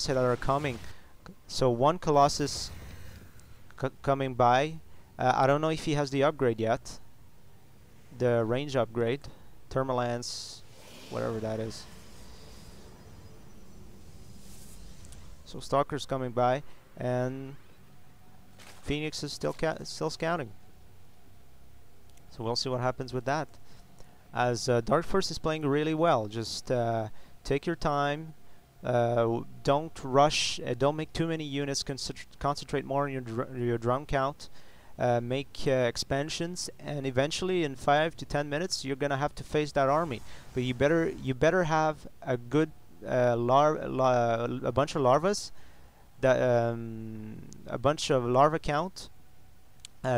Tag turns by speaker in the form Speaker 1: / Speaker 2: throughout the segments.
Speaker 1: that are coming. So one Colossus coming by. I don't know if he has the upgrade yet. The range upgrade. Thermal Lance, whatever that is. So Stalker's coming by, and Phoenix is still scouting. So we'll see what happens with that. As DarkForce is playing really well. Just take your time. Don't rush. Don't make too many units. Concentrate more on your drone count. Make expansions, and eventually in 5 to 10 minutes you're gonna have to face that army. But you better have a good a bunch of larvas, a bunch of larva count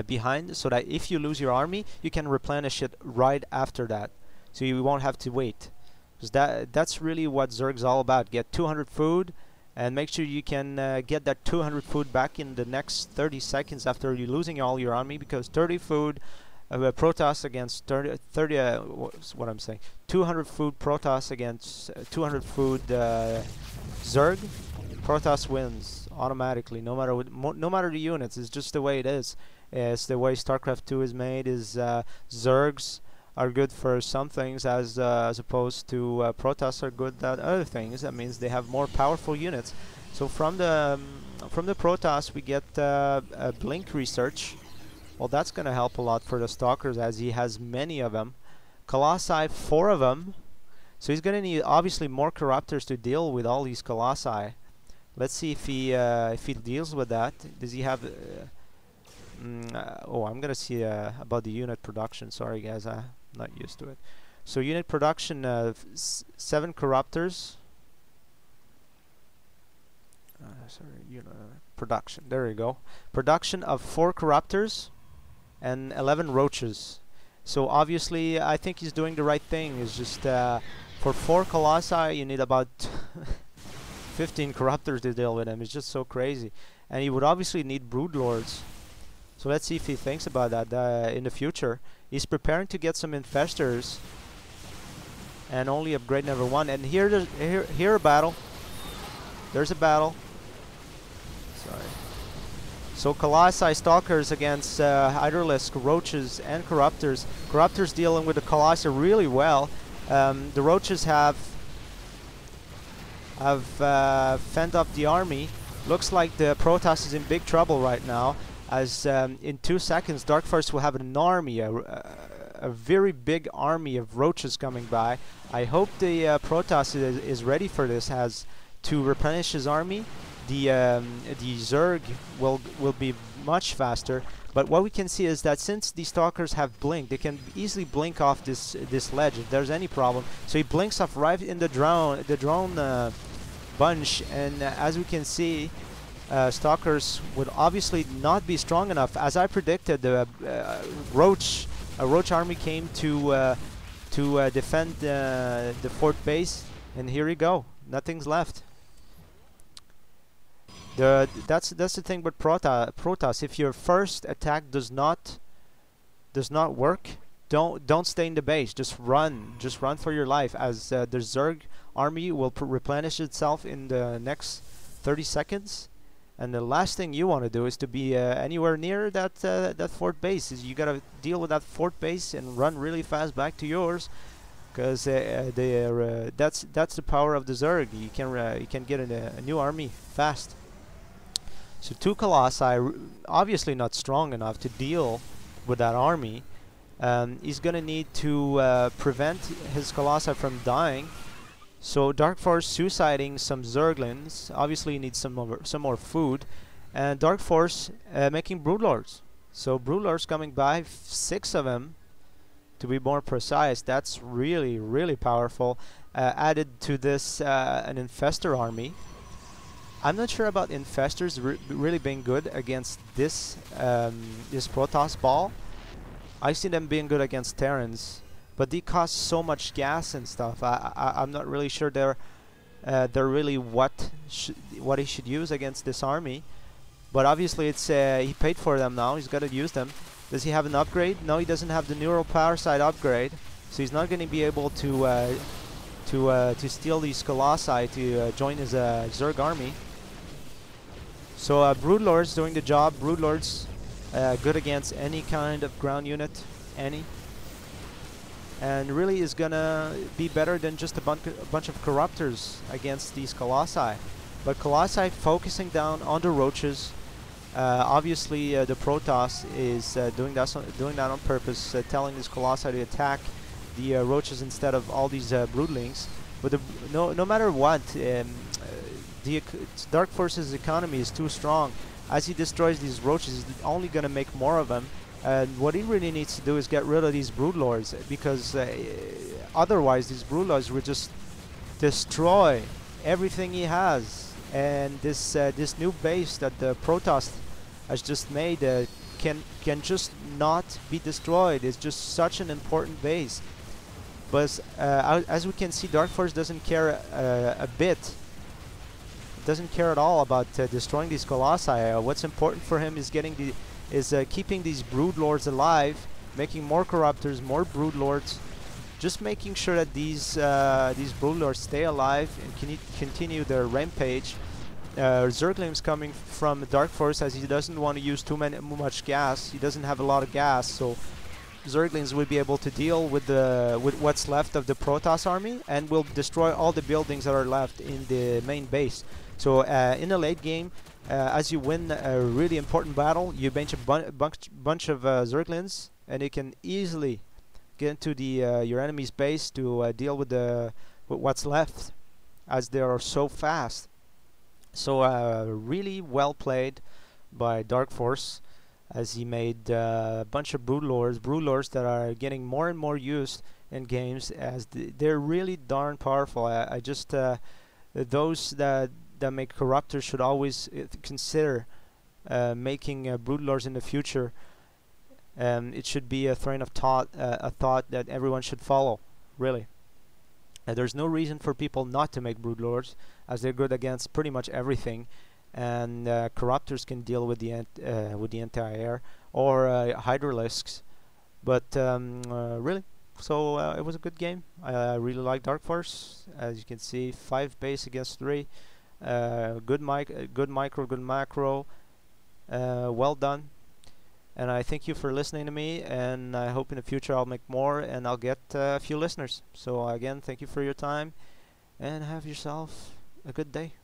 Speaker 1: behind, so that if you lose your army, you can replenish it right after that, so you won't have to wait. Because that's really what Zerg's all about. Get 200 food, and make sure you can get that 200 food back in the next 30 seconds after you're losing all your army, because 30 food Protoss against 200 food Protoss against 200 food Zerg. Protoss wins automatically, no matter the units. It's just the way it is. It's the way StarCraft 2 is made. Zergs are good for some things, as opposed to Protoss are good at other things. That means they have more powerful units. So from the Protoss we get a blink research. Well, that's going to help a lot for the Stalkers, as he has many of them. Colossi, 4 of them. So he's going to need obviously more Corruptors to deal with all these Colossi. Let's see if he deals with that. Does he have? Oh, I'm going to see about the unit production. Sorry guys, I'm not used to it. So unit production, 7 Corruptors. Sorry, production. There you go. Production of 4 Corruptors and 11 Roaches. So obviously, I think he's doing the right thing. It's just for 4 Colossi, you need about 15 Corruptors to deal with them. It's just so crazy. And he would obviously need Broodlords. So let's see if he thinks about that in the future. He's preparing to get some Infestors and only upgrade number 1. And here a battle. There's a battle. Sorry. So Colossi Stalkers against Hydralisk, Roaches, and Corruptors. Corruptors dealing with the Colossi really well. The Roaches have fend up the army. Looks like the Protoss is in big trouble right now, as in 2 seconds DarkForce will have an army, a very big army of Roaches coming by. I hope the Protoss is ready for this, as to replenish his army. The Zerg will be much faster, but what we can see is that since the Stalkers have blink, they can easily blink off this ledge if there's any problem. So he blinks off right in the drone bunch, and as we can see, Stalkers would obviously not be strong enough. As I predicted, the Roach army came to defend the fort base, and here we go. Nothing's left. That's the thing with Protoss. If your first attack does not work, don't stay in the base. Just run for your life, as the Zerg army will replenish itself in the next 30 seconds. And the last thing you want to do is to be anywhere near that fort base. You gotta deal with that fort base and run really fast back to yours, because that's the power of the Zerg. You can get a new army fast. So 2 Colossi, obviously not strong enough to deal with that army. He's gonna need to prevent his Colossi from dying. So DarkForce suiciding some Zerglings. Obviously, he needs some more food, and DarkForce making Broodlords. So Broodlords coming by, 6 of them, to be more precise. That's really powerful. Added to this, an Infestor army. I'm not sure about Infestors really being good against this Protoss ball. I see them being good against Terrans, but they cost so much gas and stuff. I'm not really sure they're really what he should use against this army. But obviously, it's he paid for them now. He's got to use them. Does he have an upgrade? No, he doesn't have the neural power side upgrade, so he's not going to be able to to steal these Colossi to join his Zerg army. So Broodlords doing the job. Broodlords good against any kind of ground unit, any. And really is gonna be better than just a bunch of Corruptors against these Colossi. But Colossi focusing down on the Roaches. Obviously, the Protoss is doing that on purpose, telling these Colossi to attack the Roaches instead of all these Broodlings. But no matter what, the Dark Force's economy is too strong. As he destroys these Roaches, he's only going to make more of them. And what he really needs to do is get rid of these Broodlords, because otherwise these Broodlords will just destroy everything he has. And this new base that the Protoss has just made can just not be destroyed. It's just such an important base. But as we can see, Dark Force doesn't care a bit. Doesn't care at all about destroying these Colossi. What's important for him is keeping these Broodlords alive, making more Corruptors, more Broodlords, just making sure that these Broodlords stay alive and can continue their rampage. Zerglings coming from Dark Force, as he doesn't want to use too much gas. He doesn't have a lot of gas, so Zerglings will be able to deal with what's left of the Protoss army, and will destroy all the buildings that are left in the main base. So in the late game, as you win a really important battle, you bench a bunch of Zerglings, and you can easily get into your enemy's base to deal with what's left, as they are so fast. So really well played by Dark Force, as he made a bunch of Broodlords that are getting more and more used in games, as they're really darn powerful. I just those that make Corruptors should always consider making Broodlords in the future. It should be a train of thought, a thought that everyone should follow, really. There's no reason for people not to make Broodlords, as they're good against pretty much everything, and Corruptors can deal with the anti-air or Hydralisks. But really, so it was a good game. I really like Dark Force. As you can see, 5 base against 3. Good micro, good macro. Well done. And I thank you for listening to me, and I hope in the future I'll make more and I'll get a few listeners. So again, thank you for your time, and have yourself a good day.